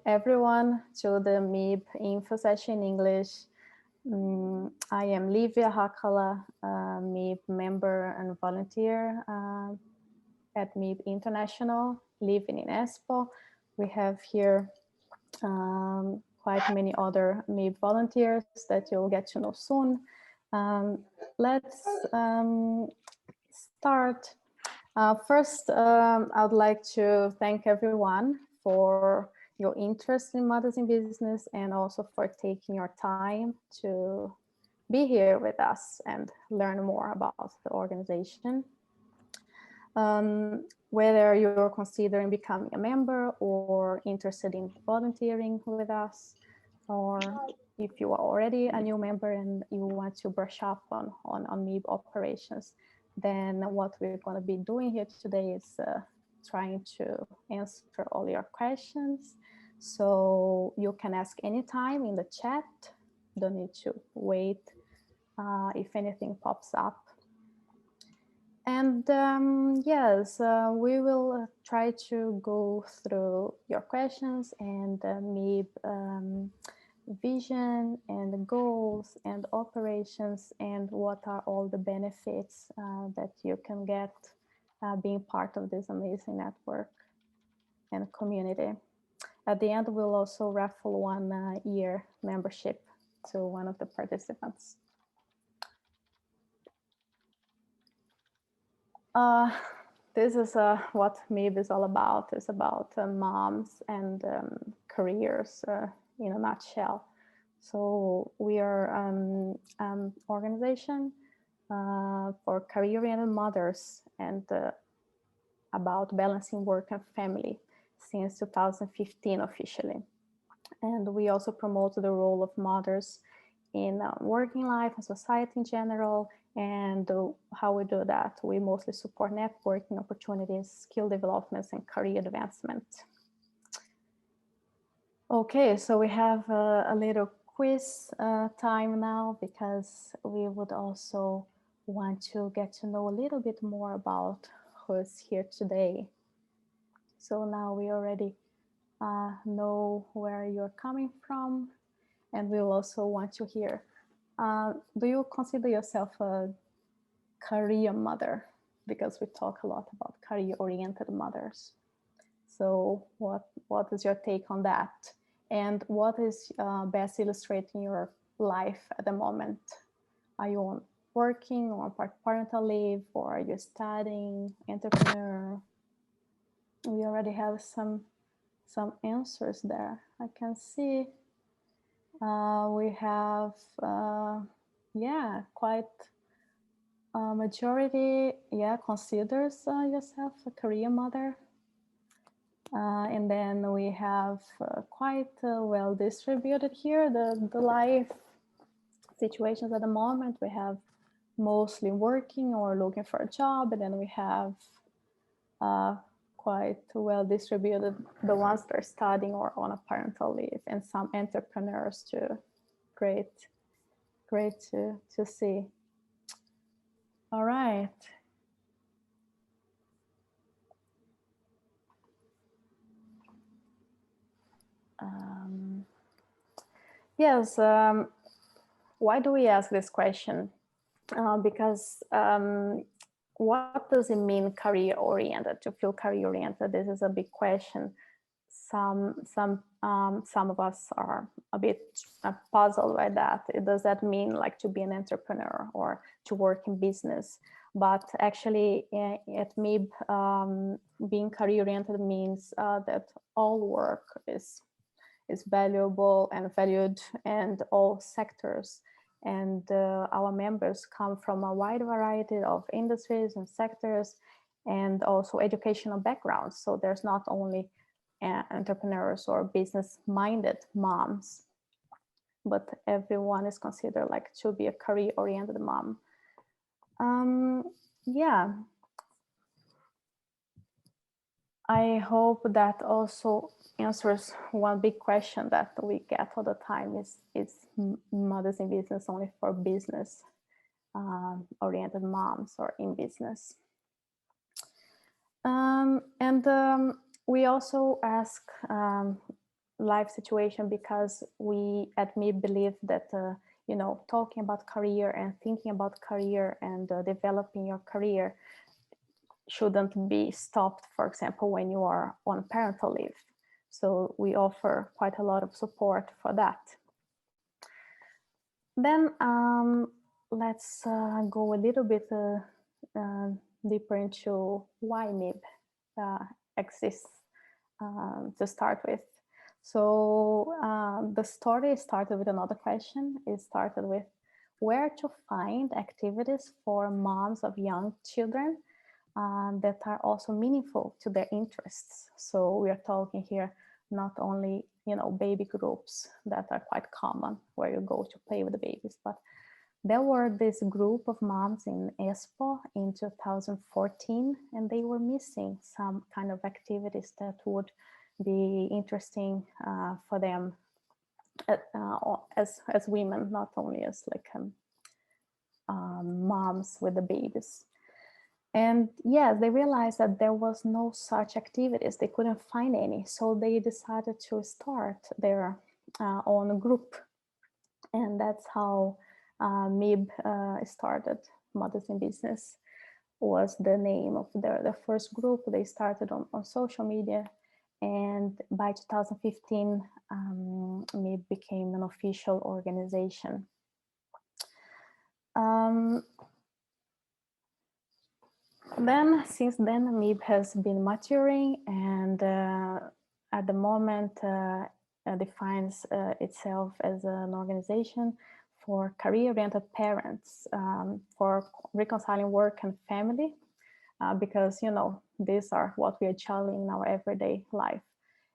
everyone to the MiB info session in English. I am Livia Hakala, MiB member and volunteer at MiB International, living in Espoo. We have here quite many other MiB volunteers that you'll get to know soon. Let's start. First, I'd like to thank everyone for your interest in Mothers in Business and also for taking your time to be here with us and learn more about the organization. Whether you're considering becoming a member or interested in volunteering with us, or if you are already a new member and you want to brush up on MiB operations, then what we're going to be doing here today is trying to answer all your questions. So you can ask anytime in the chat. Don't need to wait if anything pops up. And yes, we will try to go through your questions and MiB vision and goals and operations and what are all the benefits that you can get being part of this amazing network and community. At the end, we'll also raffle 1 year membership to one of the participants. This is what MiB is all about. It's about moms and careers in a nutshell. So we are an organization for career-oriented mothers and about balancing work and family since 2015 officially. And we also promote the role of mothers in working life and society in general. And how we do that, we mostly support networking opportunities, skill developments, and career advancement. Okay, so we have a little quiz time now, because we would also want to get to know a little bit more about who's here today. So now we already know where you're coming from, and we'll also want to hear, do you consider yourself a career mother? Because we talk a lot about career-oriented mothers. So what is your take on that? And what is best illustrating your life at the moment? Are you working or on parental leave, or are you studying, entrepreneur? We already have some answers there. I can see we have, yeah, quite a majority, yeah, considers yourself a career mother. And then we have quite well distributed here, the life situations at the moment. We have mostly working or looking for a job, and then we have quite well distributed the ones that are studying or on a parental leave, and some entrepreneurs too. Great to see. All right. Yes, why do we ask this question? Because what does it mean career-oriented, to feel career-oriented? This is a big question. Some of us are a bit puzzled by that. Does that mean like to be an entrepreneur or to work in business? But actually at MiB, being career-oriented means that all work is valuable and valued in all sectors. And our members come from a wide variety of industries and sectors, and also educational backgrounds. So there's not only entrepreneurs or business-minded moms, but everyone is considered like to be a career-oriented mom. Yeah. I hope that also answers one big question that we get all the time: is Mothers in Business only for business oriented moms or in business? And we also ask life situation, because we at MiB believe that you know, talking about career and thinking about career and developing your career shouldn't be stopped, for example, when you are on parental leave. So we offer quite a lot of support for that. Then let's go a little bit deeper into why MiB exists to start with. So the story started with another question. It started with where to find activities for moms of young children that are also meaningful to their interests. So we are talking here not only, you know, baby groups that are quite common where you go to play with the babies, but there were this group of moms in Espoo in 2014, and they were missing some kind of activities that would be interesting for them as women, not only as like moms with the babies. And yes, they realized that there was no such activities. They couldn't find any. So they decided to start their own group. And that's how MiB started. Mothers in Business was the name of their first group. They started on social media. And by 2015, MiB became an official organization. Since then, MiB has been maturing, and at the moment defines itself as an organization for career-oriented parents, for reconciling work and family, because, you know, these are what we are juggling in our everyday life.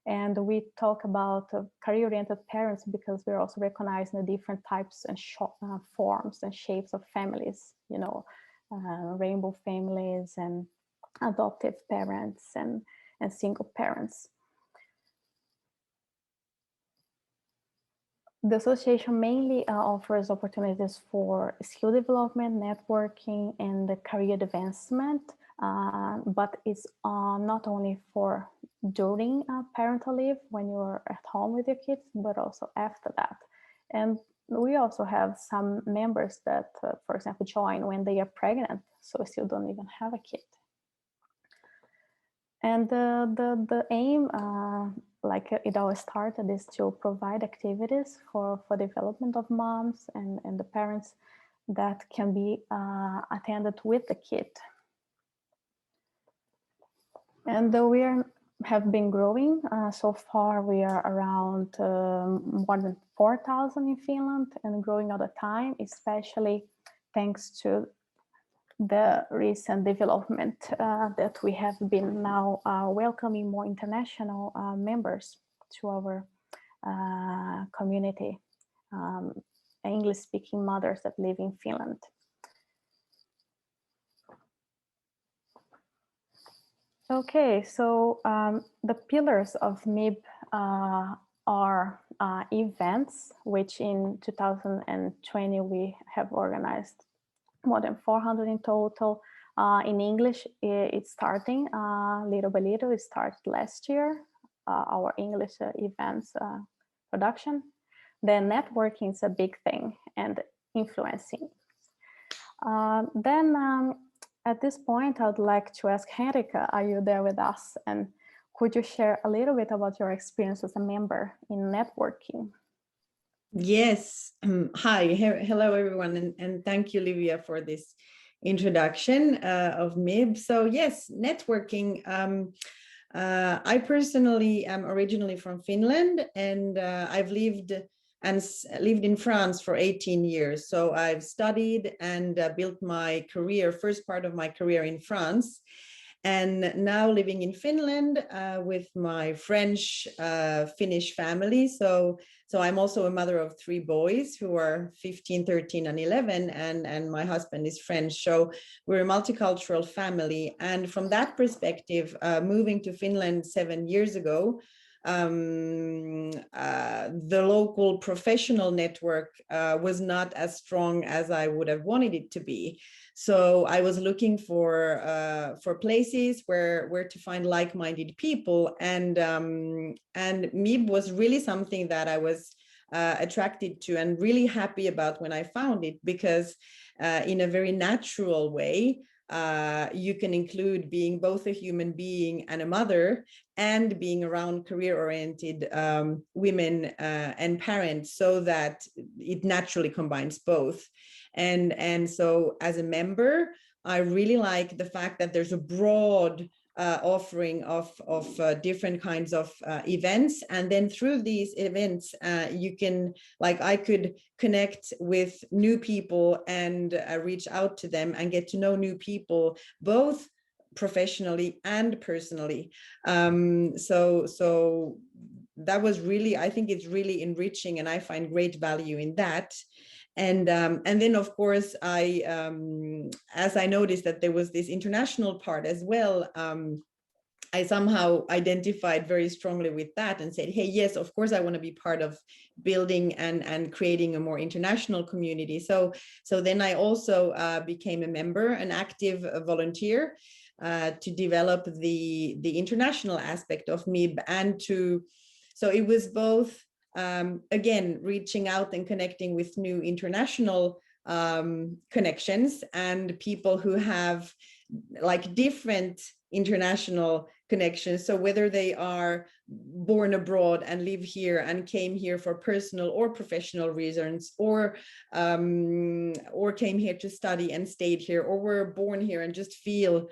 And we talk about career-oriented parents because we're also recognizing the different types and forms and shapes of families, you know, rainbow families and adoptive parents and single parents. The association mainly offers opportunities for skill development, networking, and the career advancement, but it's not only for during parental leave when you're at home with your kids, but also after that. And we also have some members that, for example, join when they are pregnant, so still don't even have a kid. And the aim, like it always started, is to provide activities for development of moms and the parents that can be attended with the kid. And we have been growing. So far, we are around more than 4,000 in Finland and growing all the time, especially thanks to the recent development that we have been now welcoming more international members to our community, English-speaking mothers that live in Finland. Okay, so the pillars of MiB are events, which in 2020 we have organized more than 400 in total. In English, it's starting little by little. It started last year, our English events production. Then networking is a big thing, and influencing. At this point, I would like to ask Henrika, are you there with us? And could you share a little bit about your experience as a member in networking? Yes. Hi. Hello, everyone. And thank you, Livia, for this introduction of MiB. So yes, networking. I personally am originally from Finland, and I've lived in France for 18 years. So I've studied and built my career, first part of my career in France, and now living in Finland with my French Finnish family. So I'm also a mother of 3 boys who are 15, 13, and 11, and my husband is French. So we're a multicultural family. And from that perspective, moving to Finland 7 years ago the local professional network was not as strong as I would have wanted it to be. So I was looking for places where to find like-minded people, and MiB was really something that I was attracted to and really happy about when I found it, because in a very natural way, you can include being both a human being and a mother, and being around career-oriented women and parents, so that it naturally combines both. And so as a member, I really like the fact that there's a broad offering of different kinds of events, and then through these events you can, like, I could connect with new people and reach out to them and get to know new people, both professionally and personally. So that was really, I think it's really enriching, and I find great value in that. And then of course as I noticed that there was this international part as well, I somehow identified very strongly with that and said, hey, yes, of course I want to be part of building and creating a more international community. So then I also became a member, an active volunteer, to develop the international aspect of MiB, and so it was both again, reaching out and connecting with new international connections and people who have like different international connections. So whether they are born abroad and live here and came here for personal or professional reasons, or came here to study and stayed here, or were born here and just feel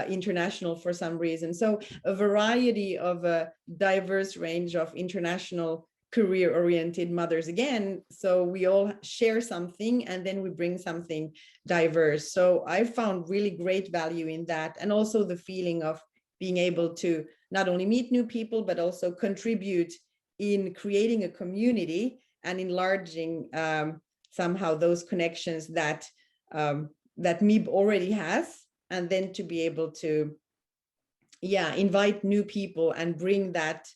international for some reason. So a variety of a diverse range of international career-oriented mothers again. So we all share something, and then we bring something diverse. So I found really great value in that, and also the feeling of being able to not only meet new people, but also contribute in creating a community and enlarging somehow those connections that that MiB already has, and then to be able to invite new people and bring that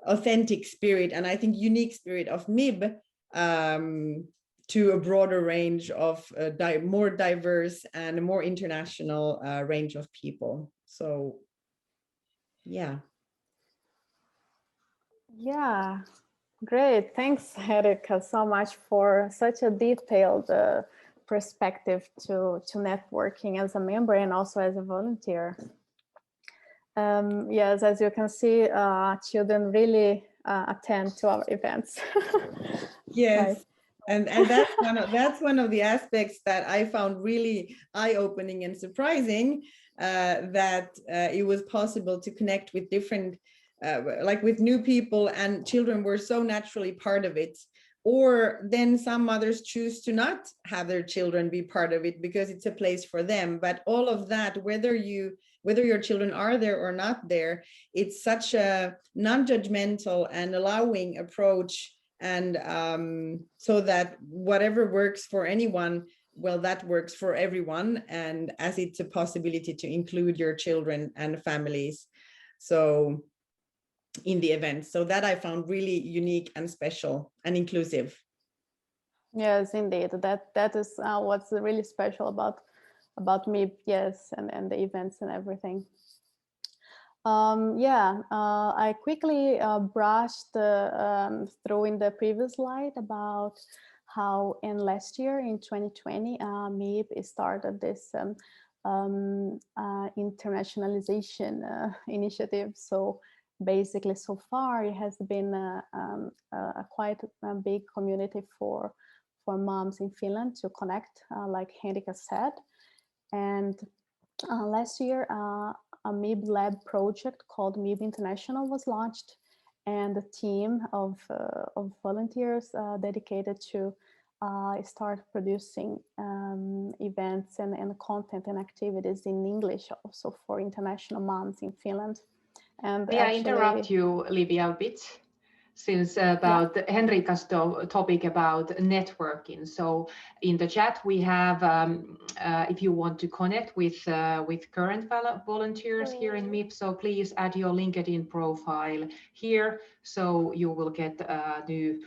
authentic spirit, and I think unique spirit of MiB to a broader range of more diverse and a more international range of people. So yeah, great. Thanks, Erika, so much for such a detailed perspective to networking as a member and also as a volunteer. Yes, as you can see, children really attend to our events. yes. Right. And that's one of the aspects that I found really eye-opening and surprising, that it was possible to connect with different, like with new people, and children were so naturally part of it. Or then some mothers choose to not have their children be part of it because it's a place for them. But all of that, whether your children are there or not there, it's such a non-judgmental and allowing approach. And so that whatever works for anyone, well, that works for everyone. And as it's a possibility to include your children and families, so in the event. So that I found really unique and special and inclusive. Yes, indeed. That is what's really special about MiB, yes, and the events and everything. I quickly brushed through in the previous slide about how in last year, in 2020, MiB started this internationalization initiative. So basically, so far, it has been a quite a big community for moms in Finland to connect, like Henrika said. And last year, a MiB lab project called MiB International was launched, and a team of volunteers dedicated to start producing events and content and activities in English also for international moms in Finland. And may I interrupt you, Livia, a bit? since about Henrika's topic about networking. So in the chat we have, if you want to connect with current volunteers here in MiB, so please add your LinkedIn profile here, so you will get new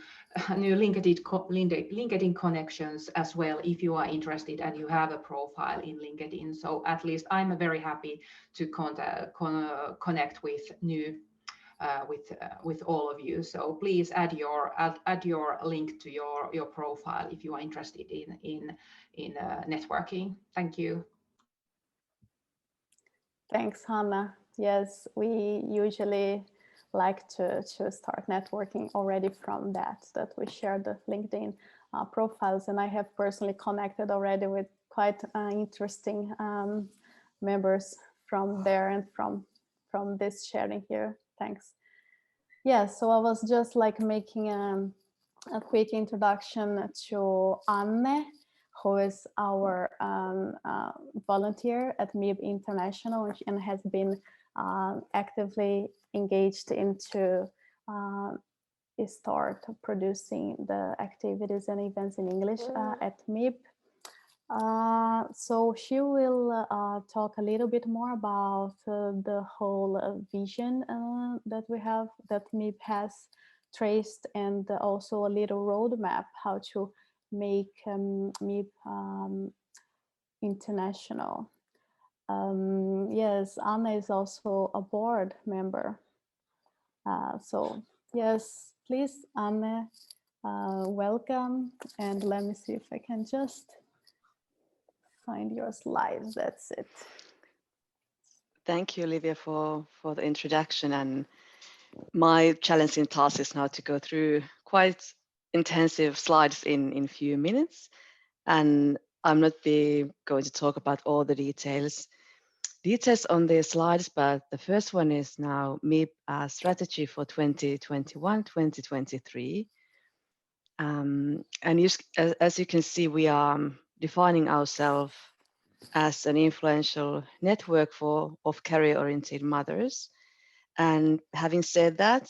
LinkedIn connections as well if you are interested and you have a profile in LinkedIn. So at least I'm very happy to connect with new with all of you. So please add your link to your profile if you are interested in networking. Thank you. Thanks, Hanna. Yes, we usually like to start networking already from that we share the LinkedIn profiles, and I have personally connected already with quite interesting members from there and from this sharing here. Thanks. Yeah, so I was just like making a quick introduction to Anne, who is our volunteer at MiB International and has been actively engaged into start producing the activities and events in English at MiB. So she will talk a little bit more about the whole vision that we have, that MiB has traced, and also a little roadmap how to make MiB international. Yes, Anna is also a board member. So yes, please, Anne, welcome. And let me see if I can just find your slides. That's it. Thank you, Olivia, for the introduction. And my challenging task is now to go through quite intensive slides in few minutes. And I'm not going to talk about all the details on the slides, but the first one is now MiB strategy for 2021-2023. And as you can see, we are defining ourselves as an influential network of career-oriented mothers. And having said that,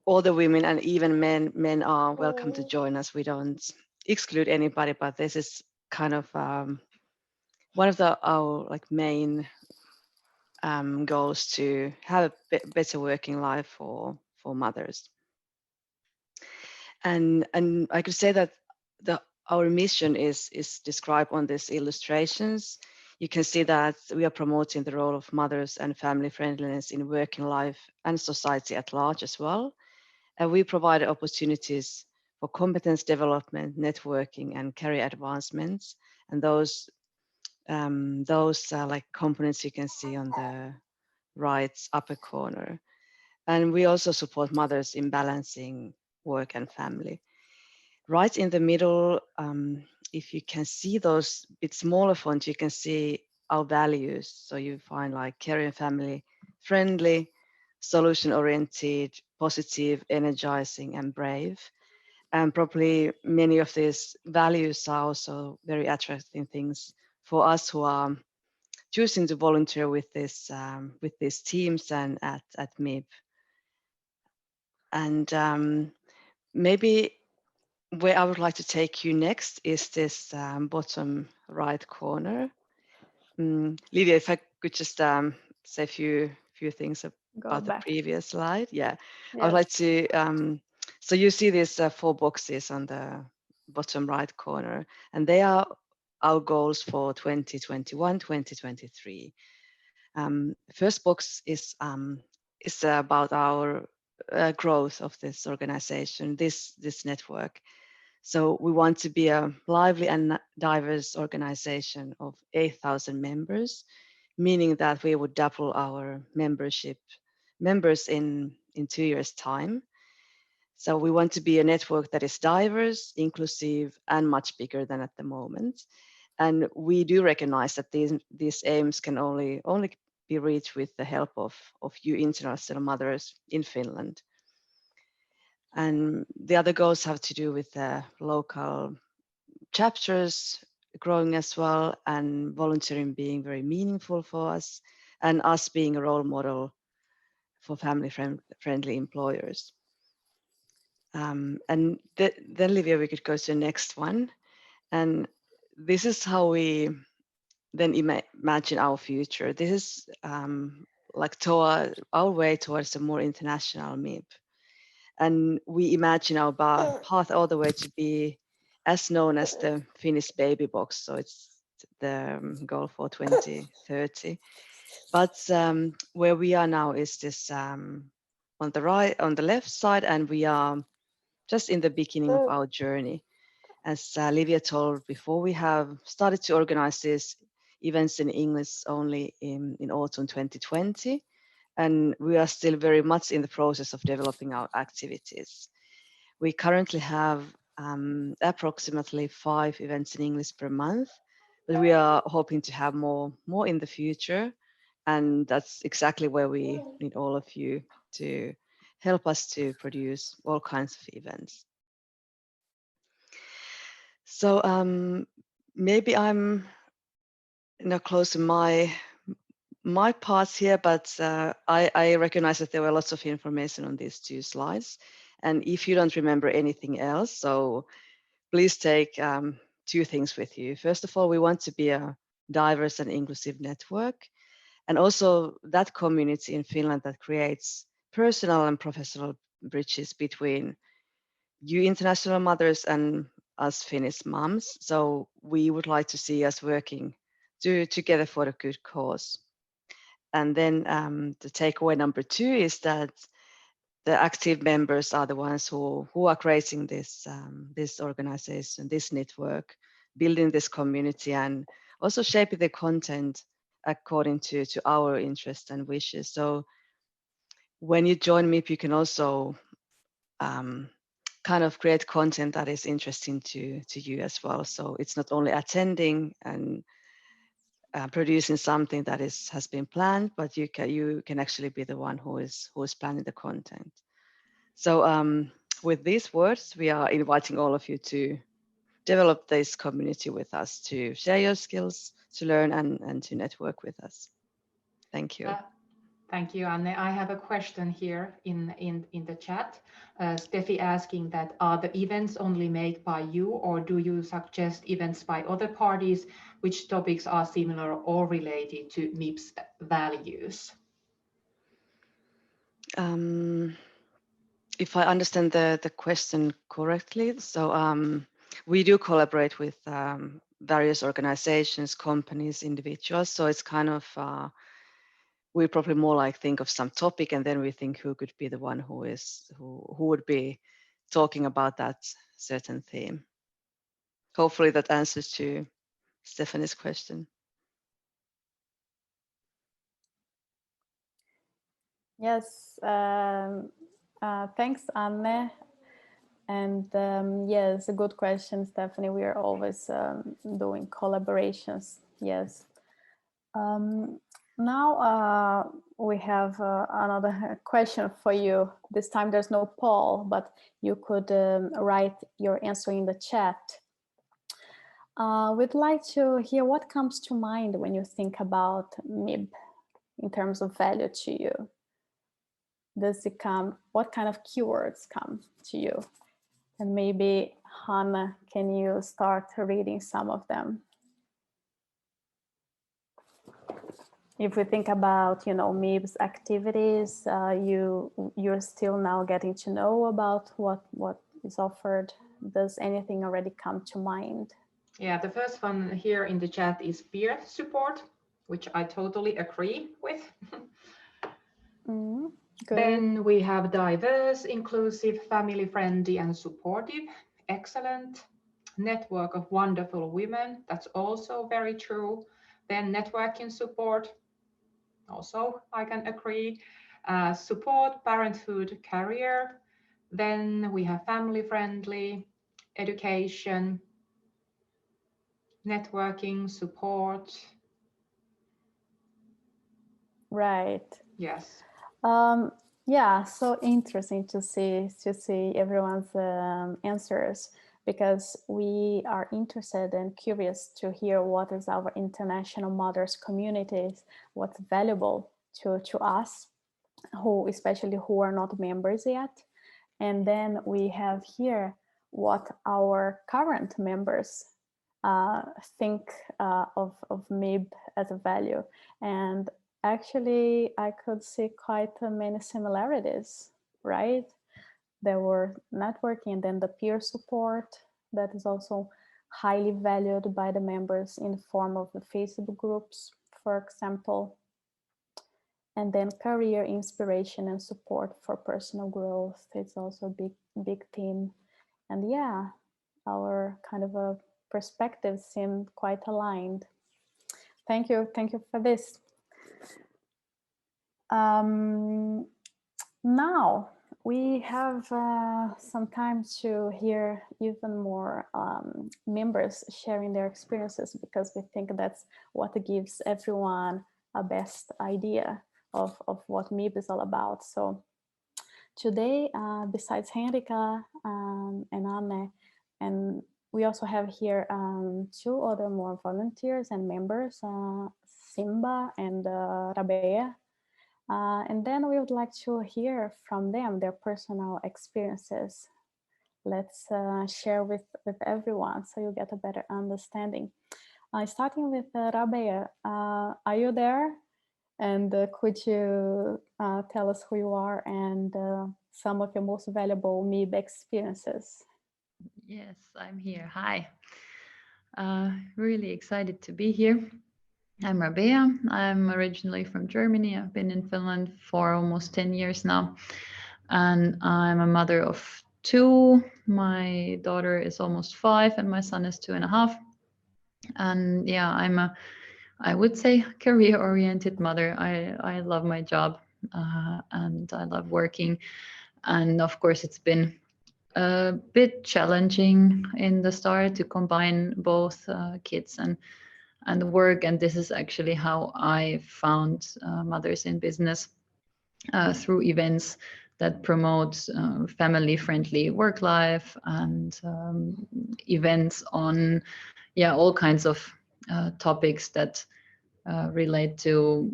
all the women and even men are welcome to join us. We don't exclude anybody, but this is kind of one of our like main goals, to have a better working life for mothers. And I could say that our mission is described on these illustrations. You can see that we are promoting the role of mothers and family friendliness in working life and society at large as well. And we provide opportunities for competence development, networking, and career advancements. And those like components you can see on the right upper corner. And we also support mothers in balancing work and family. Right in the middle, if you can see those bit smaller fonts, you can see our values. So you find like career and family friendly, solution oriented, positive, energizing, and brave. And probably many of these values are also very attractive things for us who are choosing to volunteer with these teams and at MiB. And maybe where I would like to take you next is this bottom right corner. Lydia, if I could just say a few things about the previous slide. Yeah, yes. I would like to, so you see these 4 boxes on the bottom right corner, and they are our goals for 2021, 2023. First box is about our growth of this organization, this network. So we want to be a lively and diverse organization of 8,000 members, meaning that we would double our members in 2 years' time. So we want to be a network that is diverse, inclusive, and much bigger than at the moment. And we do recognize that these aims can only be reached with the help of you international mothers in Finland. And the other goals have to do with the local chapters growing as well, and volunteering being very meaningful for us, and us being a role model for family friendly employers. And then, Livia, we could go to the next one. And this is how we then imagine our future. This is like our way towards a more international MIB. And we imagine our path all the way to be as known as the Finnish baby box. So it's the goal for 2030. But where we are now is this on the left side, and we are just in the beginning of our journey. As Livia told before, we have started to organize these events in English only in autumn 2020. And we are still very much in the process of developing our activities. We currently have approximately 5 events in English per month, but we are hoping to have more in the future. And that's exactly where we need all of you to help us to produce all kinds of events. So maybe I'm closing my parts here, but I recognize that there were lots of information on these 2 slides. And if you don't remember anything else, so please take 2 things with you. First of all, we want to be a diverse and inclusive network, and also that community in Finland that creates personal and professional bridges between you international mothers and us Finnish moms. So we would like to see us working together for a good cause. And then the takeaway number 2 is that the active members are the ones who are creating this organization, this network, building this community, and also shaping the content according to our interests and wishes. So when you join MIB, you can also kind of create content that is interesting to you as well. So it's not only attending and producing something that has been planned, but you can actually be the one who is planning the content. So with these words, we are inviting all of you to develop this community with us, to share your skills, to learn and to network with us. Thank you. Thank you, Anne. I have a question here in the chat. Steffi asking that, are the events only made by you, or do you suggest events by other parties? Which topics are similar or related to MIB's values? If I understand the question correctly, so we do collaborate with various organizations, companies, individuals. So it's kind of we probably more like think of some topic, and then we think who could be the one who would be talking about that certain theme. Hopefully that answers to Stephanie's question. Yes, thanks, Anne. And yes, a good question, Stephanie. We are always doing collaborations. Yes. Now we have another question for you. This time there's no poll, but you could write your answer in the chat. We'd like to hear what comes to mind when you think about MIB in terms of value to you. What kind of keywords come to you? And maybe Hanna, can you start reading some of them? If we think about, MIB's activities, you're still now getting to know about what is offered. Does anything already come to mind? Yeah, the first one here in the chat is peer support, which I totally agree with. Good. Then we have diverse, inclusive, family-friendly and supportive. Excellent. Network of wonderful women. That's also very true. Then networking support. Also, I can agree. Support, parenthood, career. Then we have family-friendly, education, networking, support. Right. Yes. Yeah, so interesting to see everyone's answers, because we are interested and curious to hear what is our international mothers communities, what's valuable to us, especially who are not members yet, And then we have here what our current members think of MIB as a value. And actually, I could see quite many similarities, right? There were networking and then the peer support that is also highly valued by the members in the form of the Facebook groups, for example. And then career inspiration and support for personal growth. It's also a big theme. And yeah, our kind of a perspectives seem quite aligned. Thank you for this. Now we have some time to hear even more members sharing their experiences, because we think that's what gives everyone a best idea of what MIB is all about. So today, besides Henrika and Anne, and we also have here two other more volunteers and members, Simba and Rabea. And then we would like to hear from them their personal experiences. Let's share with everyone so you get a better understanding. Starting with Rabea, are you there? And could you tell us who you are and some of your most valuable MIB experiences? Yes, I'm here. Hi. Really excited to be here. I'm Rabea. I'm originally from Germany. I've been in Finland for almost 10 years now. And I'm a mother of two. My daughter is almost 5 and my son is 2.5. And yeah, I'm I would say, career-oriented mother. I love my job and I love working. And of course, it's been a bit challenging in the start to combine both kids and work. And this is actually how I found Mothers in Business through events that promote family-friendly work life and events on all kinds of topics that relate to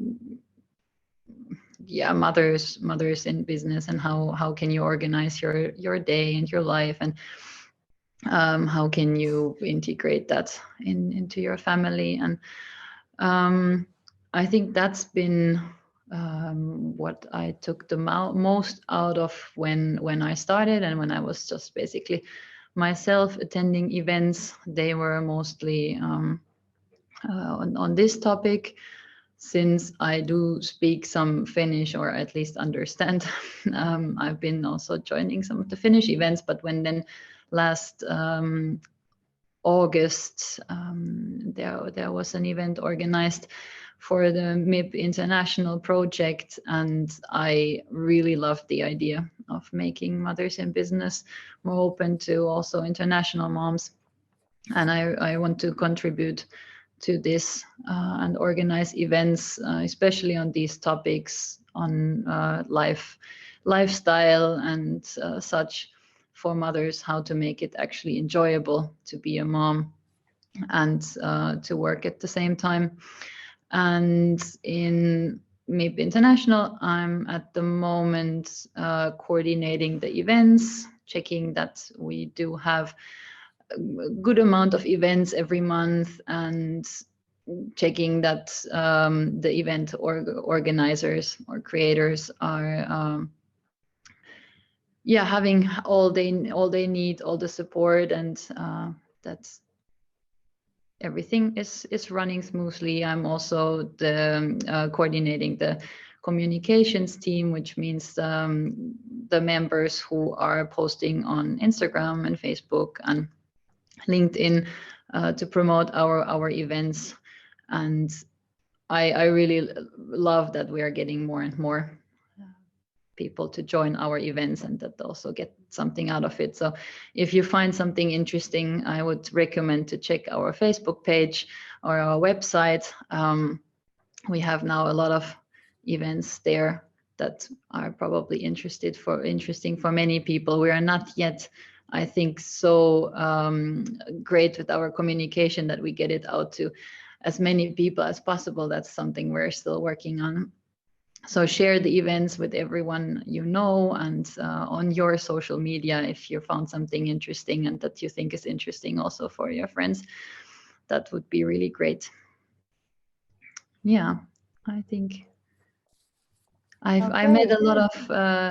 mothers in business, and how can you organize your day and your life, and how can you integrate that into your family. And I think that's been what I took the most out of when I started, and when I was just basically myself attending events. They were mostly on this topic. Since I do speak some Finnish, or at least understand, I've been also joining some of the Finnish events. But when then last August, there was an event organized for the MiB International project, and I really loved the idea of making Mothers in Business more open to also international moms. And I want to contribute to this and organize events, especially on these topics on lifestyle and such, for mothers, how to make it actually enjoyable to be a mom and to work at the same time. And in MiB International, I'm at the moment coordinating the events, checking that we do have a good amount of events every month, and checking that the event organizers or creators are having all they need, all the support, and that everything is running smoothly. I'm also the coordinating the communications team, which means the members who are posting on Instagram and Facebook and LinkedIn to promote our events. And I really love that we are getting more and more people to join our events, and that also get something out of it. So if you find something interesting, I would recommend to check our Facebook page or our website. We have now a lot of events there that are probably interesting for many people. We are not yet, I think, so great with our communication that we get it out to as many people as possible. That's something we're still working on. So share the events with everyone you know, and on your social media if you found something interesting and that you think is interesting also for your friends. That would be really great. Yeah, I think I met a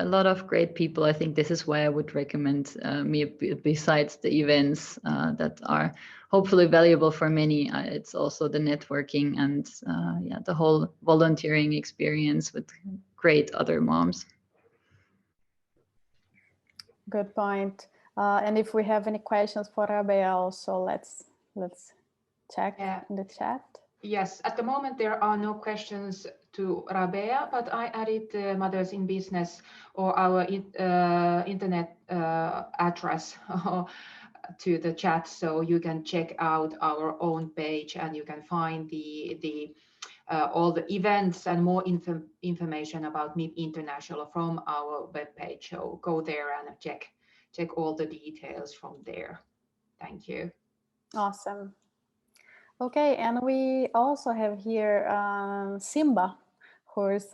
lot of great people. I think this is why I would recommend me besides the events that are hopefully valuable for many. It's also the networking and yeah, the whole volunteering experience with great other moms. Good point. And if we have any questions for Rabea also, let's check in the chat. Yes, at the moment there are no questions to Rabea, but I added Mothers in Business or our internet address to the chat, so you can check out our own page and you can find the all the events and more information about MiB International from our webpage. So go there and check all the details from there. Thank you. Awesome. Okay, and we also have here Simba, who is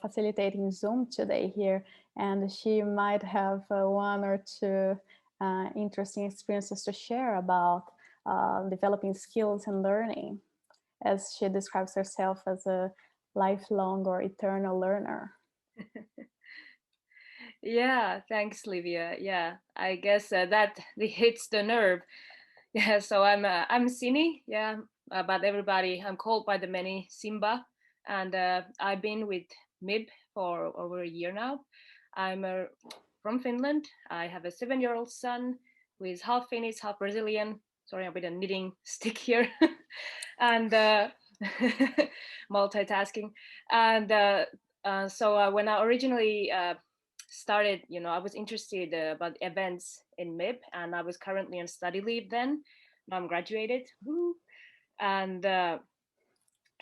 facilitating Zoom today here, and she might have one or two interesting experiences to share about developing skills and learning, as she describes herself as a lifelong or eternal learner. Yeah, thanks, Livia. Yeah, I guess that hits the nerve. Yeah, so I'm Sini. Yeah, but everybody, I'm called by the many Simba, and I've been with MiB for over a year now. I'm from Finland. I have a 7-year-old son who is half Finnish, half Brazilian. Sorry, I'm with a knitting stick here, and multitasking. And so when I originally started, I was interested about events in MIB, and I was currently on study leave then. Now I'm graduated. Woo. And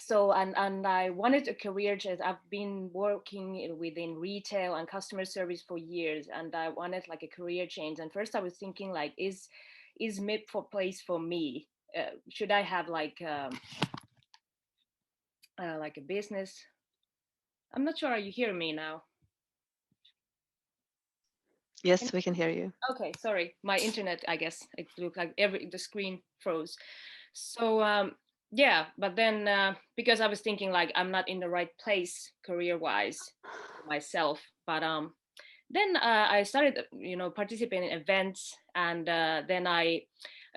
so I wanted a career change. I've been working within retail and customer service for years, and I wanted like a career change. And first I was thinking like, is MIB for place for me? Should I have like a business? I'm not sure. Are you hearing me now? Yes, we can hear you. Okay, sorry, my internet, I guess it looked like the screen froze. So yeah, but then because I was thinking like I'm not in the right place career-wise myself, but then I started, participating in events, and then I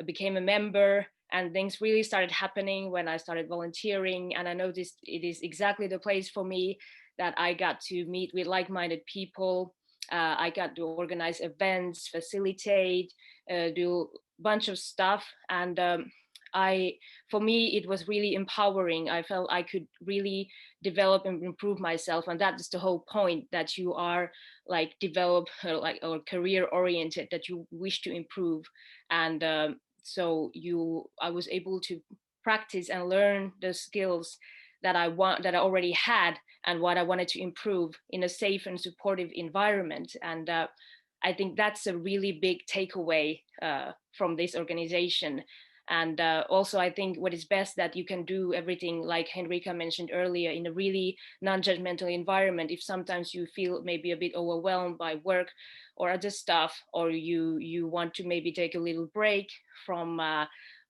became a member, and things really started happening when I started volunteering, and I noticed it is exactly the place for me, that I got to meet with like-minded people. I got to organize events, facilitate, do a bunch of stuff, and for me, it was really empowering. I felt I could really develop and improve myself, and that is the whole point, that you are like develop or career oriented, that you wish to improve, and so I was able to practice and learn the skills that I already had, and what I wanted to improve in a safe and supportive environment. And I think that's a really big takeaway from this organization. And also, I think what is best, that you can do everything, like Henrika mentioned earlier, in a really non-judgmental environment. If sometimes you feel maybe a bit overwhelmed by work or other stuff, or you want to maybe take a little break from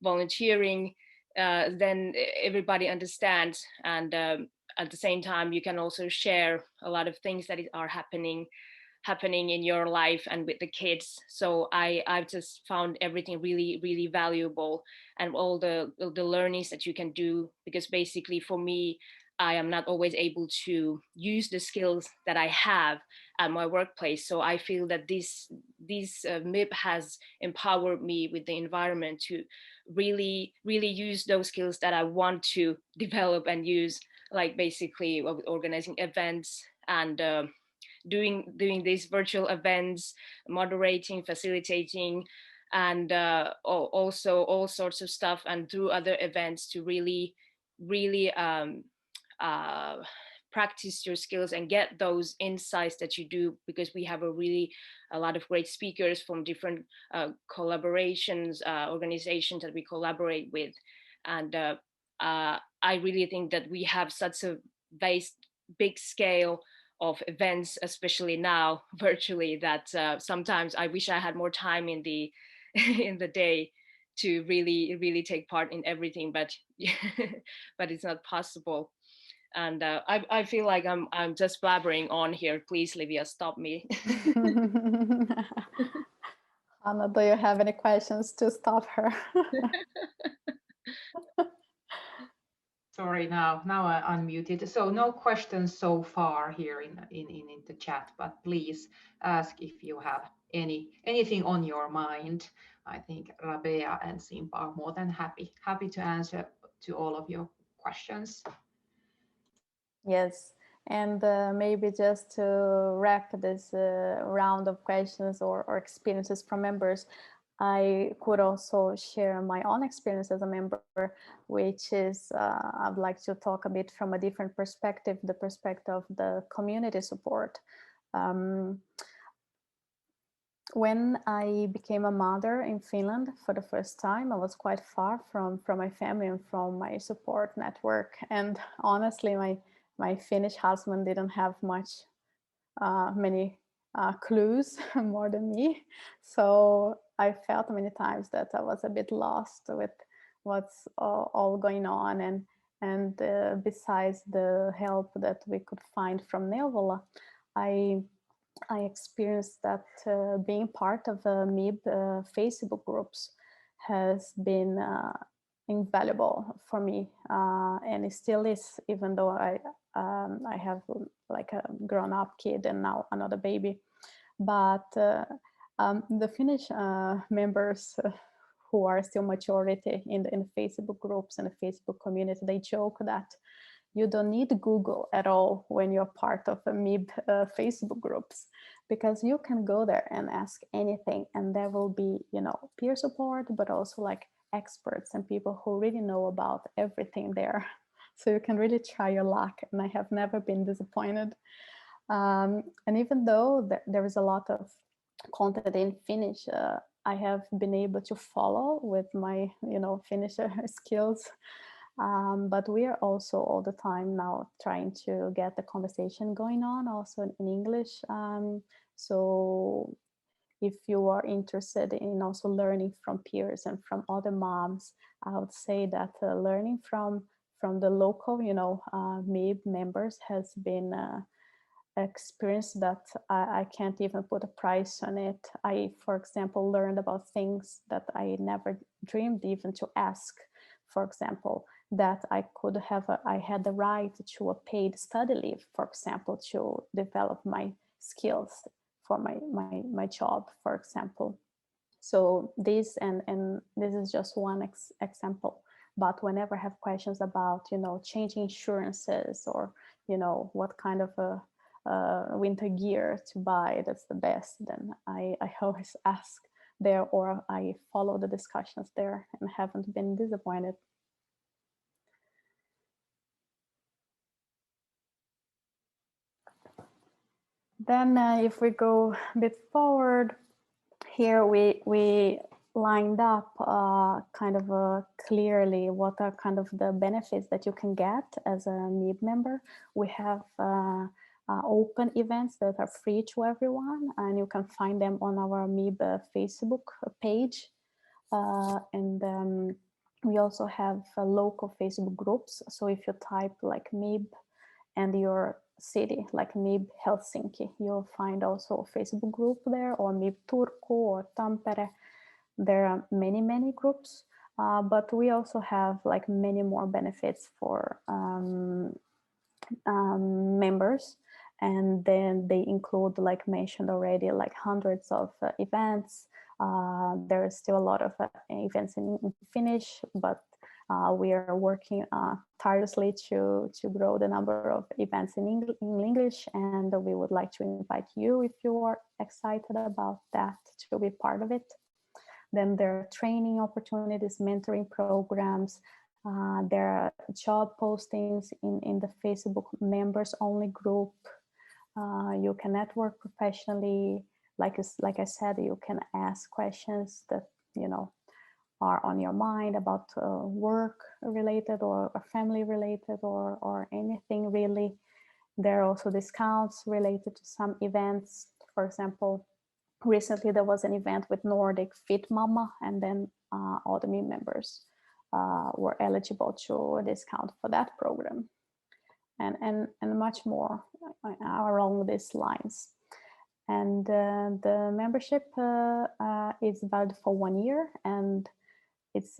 volunteering, then everybody understands. And at the same time, you can also share a lot of things that are happening in your life and with the kids. So I've just found everything really, really valuable, and all the learnings that you can do, because basically for me, I am not always able to use the skills that I have at my workplace. So I feel that this MIB has empowered me with the environment to really, really use those skills that I want to develop and use, like basically organizing events and doing these virtual events, moderating, facilitating, and also all sorts of stuff, and through other events to really, really practice your skills and get those insights that you do, because we have a lot of great speakers from different collaborations, organizations that we collaborate with. And I really think that we have such a big scale of events, especially now virtually, that sometimes I wish I had more time in the in the day to really take part in everything, but but it's not possible. And I feel like I'm just blabbering on here. Please, Livia, stop me. Anna, do you have any questions to stop her? Sorry, now I unmuted. So no questions so far here in the chat, but please ask if you have anything on your mind. I think Rabea and Simpa are more than happy to answer to all of your questions. Yes, and maybe just to wrap this round of questions or experiences from members, I could also share my own experience as a member, which is I'd like to talk a bit from a different perspective, the perspective of the community support. When I became a mother in Finland for the first time, I was quite far from my family and from my support network. And honestly, my Finnish husband didn't have many clues more than me. So I felt many times that I was a bit lost with what's all going on. And besides the help that we could find from Neuvola, I experienced that being part of MiB Facebook groups has been invaluable for me, and it still is, even though I have like a grown-up kid and now another baby. But the Finnish members who are still majority in the Facebook groups and the Facebook community, they joke that you don't need Google at all when you're part of a MiB Facebook groups, because you can go there and ask anything, and there will be, you know, peer support, but also like experts and people who really know about everything there. So you can really try your luck, and I have never been disappointed. And even though there is a lot of content in Finnish, I have been able to follow with my, you know, Finnish skills. But we are also all the time now trying to get the conversation going on also in English. So if you are interested in also learning from peers and from other moms, I would say that learning from the local, you know, MiB members has been experience that I can't even put a price on it. I, for example, learned about things that I never dreamed even to ask. For example, that I could have, I had the right to a paid study leave, for example, to develop my skills for my job, for example. So this and this is just one example. But whenever I have questions about, you know, changing insurances, or, you know, what kind of a winter gear to buy that's the best, then I always ask there, or I follow the discussions there, and haven't been disappointed. Then if we go a bit forward, here we lined up kind of clearly what are kind of the benefits that you can get as a MiB member. We have open events that are free to everyone, and you can find them on our MiB Facebook page. And we also have local Facebook groups. So if you type like MiB and your city, like MiB Helsinki, you'll find also a Facebook group there, or MiB Turku or Tampere. There are many groups, but we also have like many more benefits for members. And then they include, like mentioned already, like hundreds of events. There is still a lot of events in Finnish, but we are working tirelessly to grow the number of events in English, and we would like to invite you, if you are excited about that, to be part of it. Then there are training opportunities, mentoring programs. There are job postings in the Facebook members only group. You can network professionally. Like I said, you can ask questions that, you know, are on your mind about work related or family related or anything really. There are also discounts related to some events. For example, recently there was an event with Nordic Fit Mama, and then all the MiB members were eligible to a discount for that program, and much more along these lines. And the membership is valid for 1 year, and it's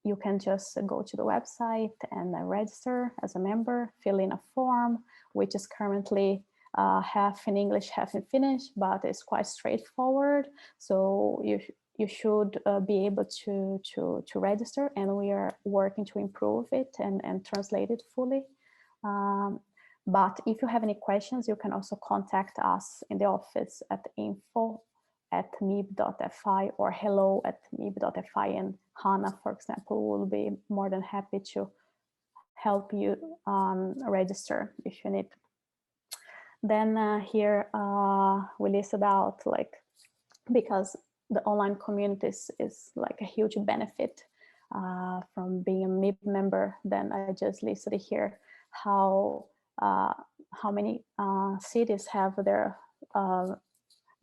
you can just go to the website and register as a member, fill in a form, which is currently half in English, half in Finnish, but it's quite straightforward. So you should be able to register, and we are working to improve it and translate it fully. But if you have any questions, you can also contact us in the office at info@mib.fi or hello@mib.fi, and Hannah, for example, will be more than happy to help you register if you need. Then here we listed out, like, because the online communities is like a huge benefit from being a MiB member, then I just listed here how many cities have their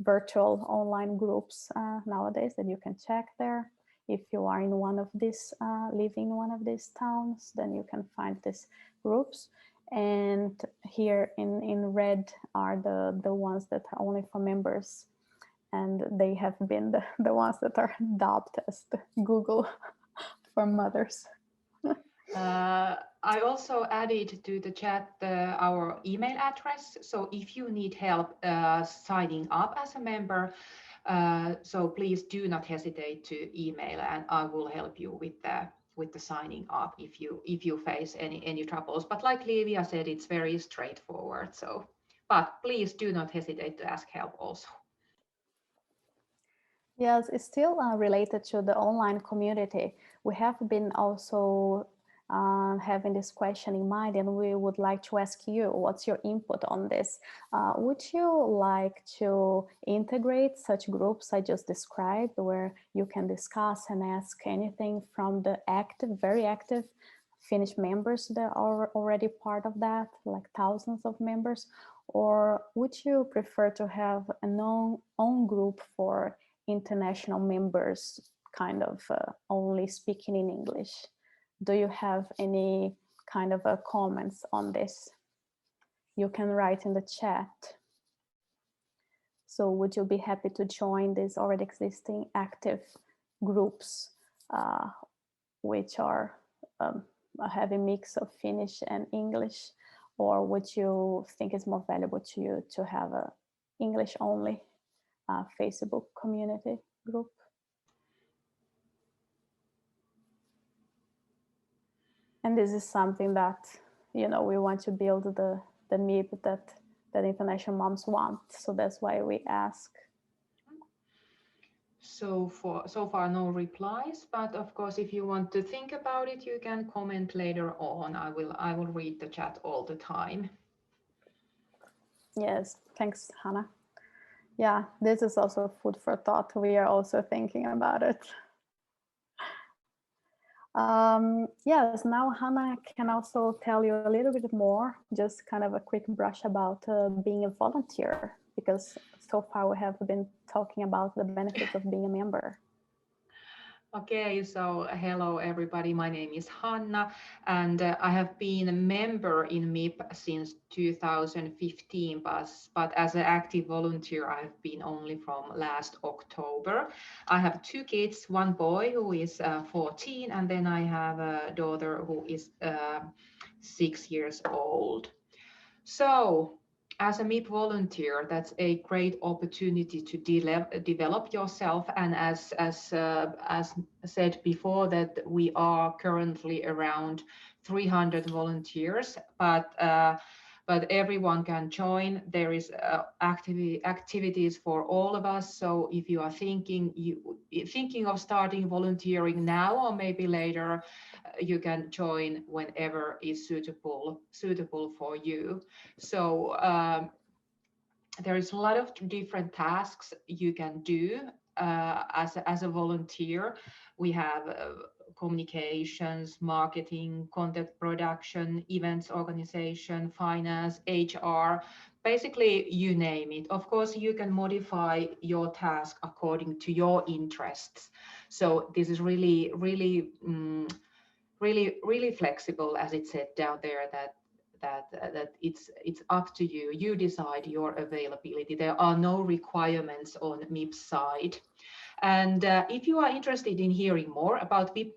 virtual online groups nowadays that you can check there. If you are in one of these, living in one of these towns, then you can find these groups. And here in red are the ones that are only for members, and they have been the ones that are dubbed as the Google for mothers. I also added to the chat our email address. So if you need help signing up as a member, so please do not hesitate to email, and I will help you with the signing up if you face any troubles. But like Livia said, it's very straightforward. So, but please do not hesitate to ask help also. Yes, it's still related to the online community. We have been also having this question in mind, and we would like to ask you, what's your input on this? Would you like to integrate such groups I just described, where you can discuss and ask anything from the very active Finnish members that are already part of that, like thousands of members? Or would you prefer to have an own group for international members, kind of only speaking in English? Do you have any kind of comments on this? You can write in the chat. So would you be happy to join these already existing active groups, which are a heavy mix of Finnish and English? Or would you think it's more valuable to you to have a English only Facebook community group? And this is something that, you know, we want to build the MiB that international moms want. So that's why we ask. So far no replies, but of course, if you want to think about it, you can comment later on. I will read the chat all the time. Yes, thanks, Hannah. Yeah, this is also food for thought. We are also thinking about it. Yes, now Hannah can also tell you a little bit more, just kind of a quick brush about being a volunteer, because so far we have been talking about the benefits of being a member. Okay, so hello everybody, my name is Hanna, and I have been a member in MiB since 2015, but as an active volunteer I have been only from last October. I have 2 kids, 1 boy who is 14, and then I have a daughter who is 6 years old. So as a MiB volunteer, that's a great opportunity to develop yourself. And as said before, that we are currently around 300 volunteers, but everyone can join. There is activities for all of us. So if you are thinking of starting volunteering now or maybe later, you can join whenever is suitable for you. So there is a lot of different tasks you can do as a volunteer. We have communications, marketing, content production, events organization, finance, HR, basically you name it. Of course, you can modify your task according to your interests. So this is really flexible, as it said down there, that it's up to you. You decide your availability. There are no requirements on MIB's side. And if you are interested in hearing more about MIB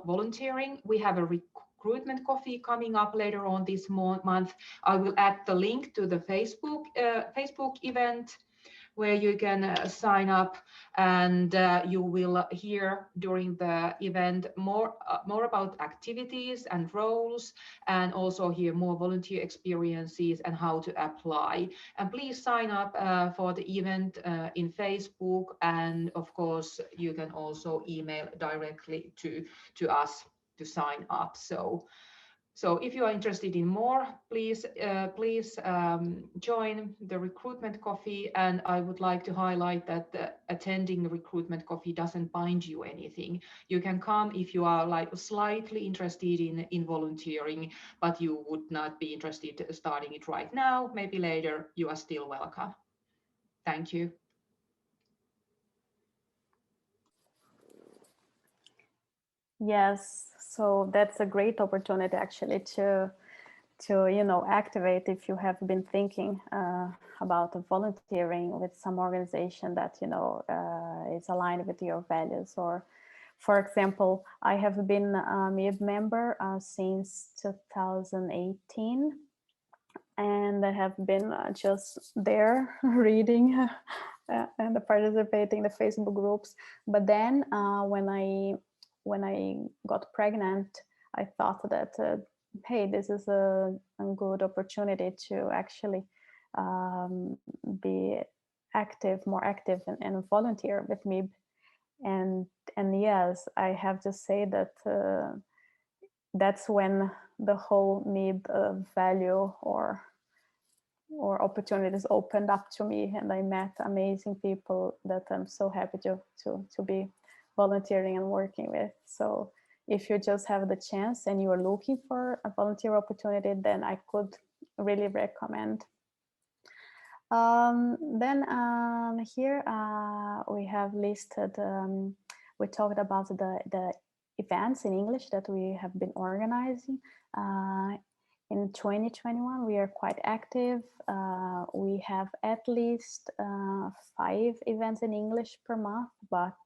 volunteering, we have a recruitment coffee coming up later on this month. I will add the link to the Facebook event where you can sign up, and you will hear during the event more about activities and roles, and also hear more volunteer experiences and how to apply. And please sign up for the event in Facebook, and of course you can also email directly to us to sign up. So if you are interested in more, please join the recruitment coffee. And I would like to highlight that attending the recruitment coffee doesn't bind you anything. You can come if you are like slightly interested in volunteering, but you would not be interested in starting it right now. Maybe later. You are still welcome. Thank you. Yes, so that's a great opportunity actually to activate if you have been thinking about volunteering with some organization that is aligned with your values. Or for example, I have been a MiB member since 2018, and I have been just there reading and participating in the Facebook groups. But then when I got pregnant, I thought that hey, this is a good opportunity to actually be more active and volunteer with MiB. And yes, I have to say that that's when the whole MiB value or opportunities opened up to me, and I met amazing people that I'm so happy to be volunteering and working with. So if you just have the chance and you are looking for a volunteer opportunity, then I could really recommend. Then here we have listed, we talked about the events in English that we have been organizing. In 2021, we are quite active. We have at least 5 events in English per month, but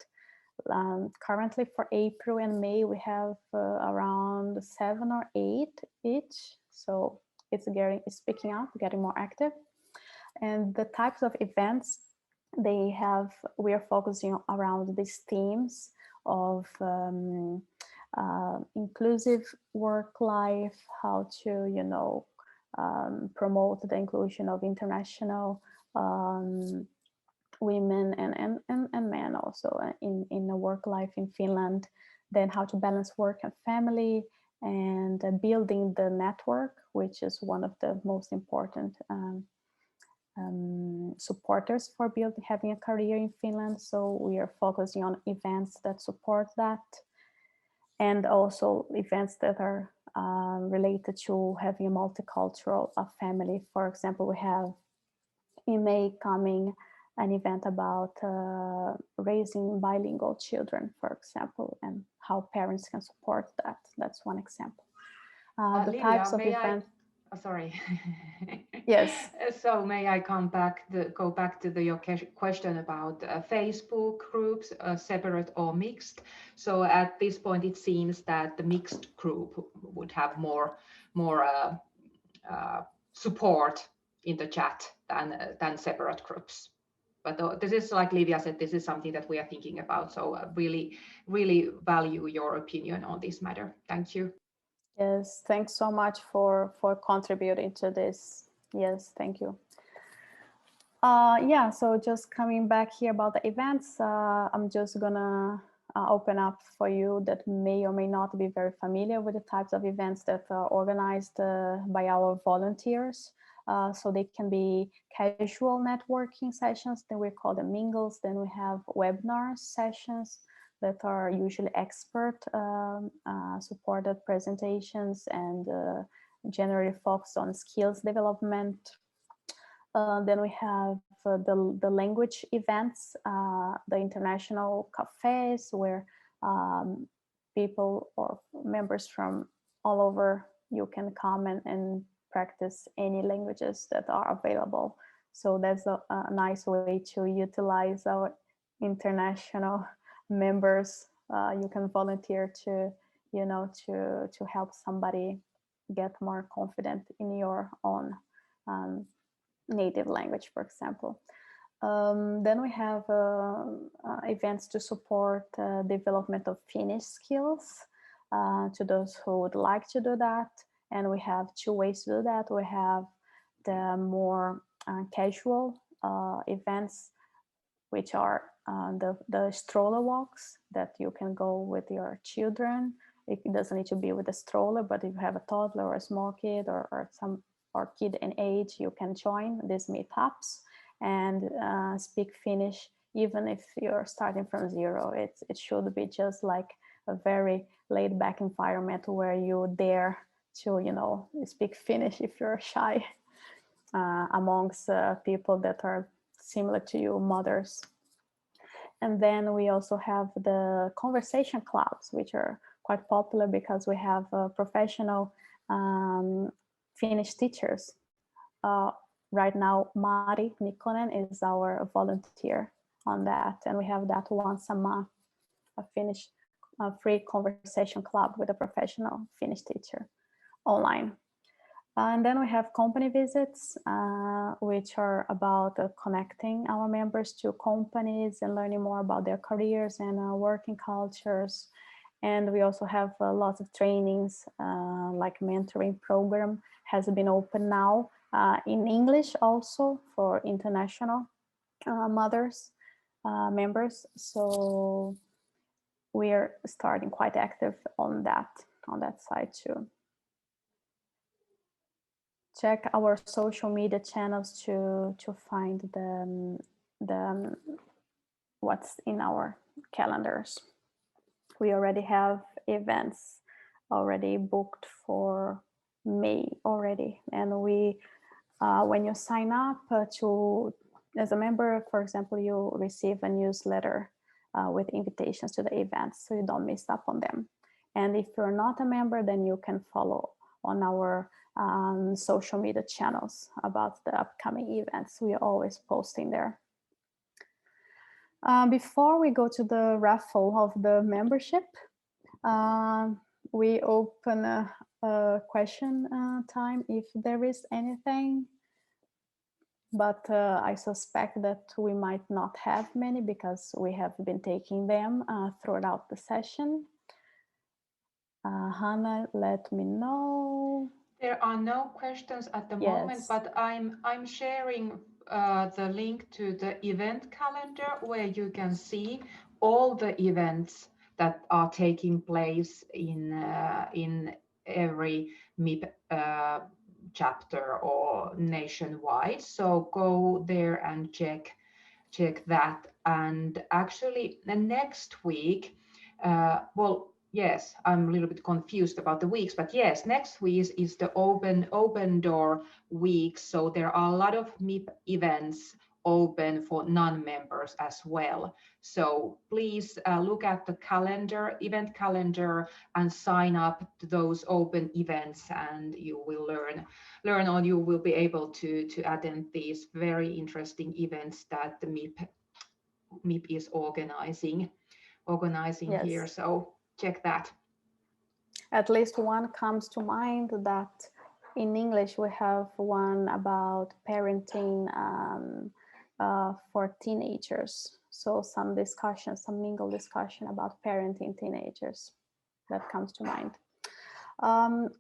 currently for April and May, we have around 7 or 8 each. So it's picking up, getting more active. And the types of events we are focusing around these themes of inclusive work life, how to, promote the inclusion of international women and men also in the work life in Finland, then how to balance work and family, and building the network, which is one of the most important supporters for having a career in Finland. So we are focusing on events that support that, and also events that are related to having a multicultural family. For example, we have in May coming an event about raising bilingual children, for example, and how parents can support that. That's one example. The Livia, types of events. Sorry. Yes. So may I go back to your question about Facebook groups, separate or mixed? So at this point, it seems that the mixed group would have more support in the chat than separate groups. But this is, like Livia said, this is something that we are thinking about. So really value your opinion on this matter. Thank you. Yes, thanks so much for contributing to this. Yes, thank you. Yeah, so just coming back here about the events, I'm just gonna open up for you that may or may not be very familiar with the types of events that are organized by our volunteers. So they can be casual networking sessions, then we call them mingles. Then we have webinar sessions that are usually expert supported presentations and generally focused on skills development. Then we have the language events, the international cafes where people or members from all over you can come and practice any languages that are available. So that's a nice way to utilize our international members. You can volunteer to, to help somebody get more confident in your own native language, for example. Then we have events to support development of Finnish skills to those who would like to do that. And we have two ways to do that. We have the more casual events, which are the stroller walks that you can go with your children. It doesn't need to be with a stroller, but if you have a toddler or a small kid or kid in age, you can join these meetups and speak Finnish, even if you're starting from zero. It should be just like a very laid back environment where you dare to, speak Finnish if you're shy amongst people that are similar to you, mothers. And then we also have the conversation clubs, which are quite popular because we have professional Finnish teachers. Right now, Mari Nikkonen is our volunteer on that. And we have that once a month, a Finnish free conversation club with a professional Finnish teacher online. And then we have company visits, which are about connecting our members to companies and learning more about their careers and working cultures. And we also have lots of trainings, like mentoring program has been open now in English also for international mothers, members. So we are starting quite active on that side too. Check our social media channels to find the what's in our calendars. We already have events already booked for May already, and we when you sign up as a member, for example, you receive a newsletter with invitations to the events, so you don't miss up on them. And if you're not a member, then you can follow on our social media channels about the upcoming events. We are always posting there. Before we go to the raffle of the membership, we open a question time if there is anything. But I suspect that we might not have many because we have been taking them throughout the session. Hannah, let me know. There are no questions at the moment, but I'm sharing the link to the event calendar where you can see all the events that are taking place in every MiB chapter or nationwide. So go there and check that. And actually, the next week, yes, I'm a little bit confused about the weeks, but yes, next week is the open door week. So there are a lot of MiB events open for non-members as well. So please look at the event calendar, and sign up to those open events, and you will learn or you will be able to attend these very interesting events that the MiB is organizing yes. Here. So check that. At least one comes to mind that in English we have one about parenting for teenagers. So some mingle discussion about parenting teenagers. That comes to mind.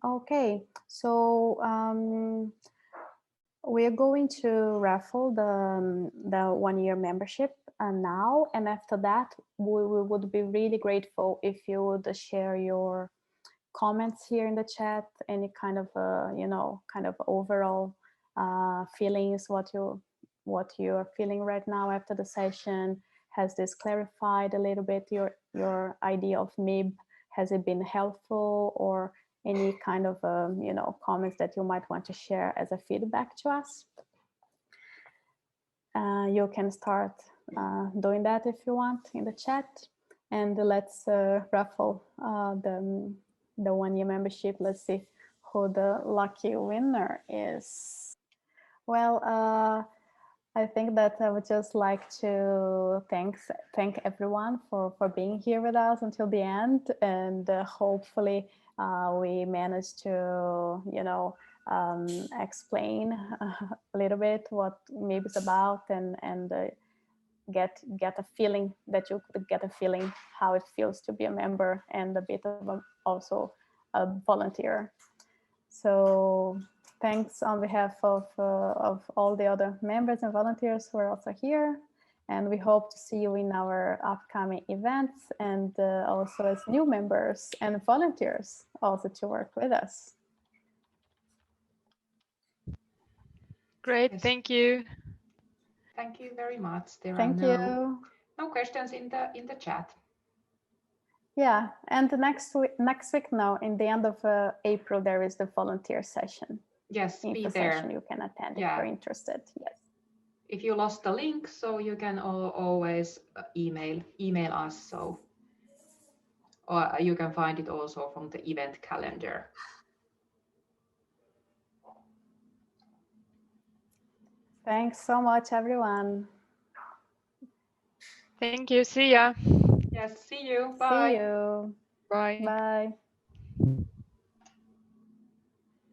Okay, so we are going to raffle the 1-year membership now, and after that we would be really grateful if you would share your comments here in the chat, any kind of overall feelings, what you're feeling right now after the session. Has this clarified a little bit your idea of MIB? Has it been helpful, or any kind of comments that you might want to share as a feedback to us? You can start doing that if you want in the chat, and let's raffle the 1 year membership. Let's see who the lucky winner is. Well, I think that I would just like to thank everyone for being here with us until the end, and hopefully we managed to explain a little bit what MiB is about, and get a feeling, that you could get a feeling how it feels to be a member and a bit of also a volunteer. So thanks on behalf of all the other members and volunteers who are also here. And we hope to see you in our upcoming events, and also as new members and volunteers also to work with us. Great, Yes. thank you. Thank you very much. There Thank are you. no questions in the chat. Yeah, and next week now, in the end of April, there is the volunteer session. Yes, be Info there. session you can attend if Yeah. you're interested. Yes. If you lost the link, so you can always email us. So, or you can find it also from the event calendar. Thanks so much, everyone. Thank you, see ya. Yes, see you. Bye. See you. Bye. Bye.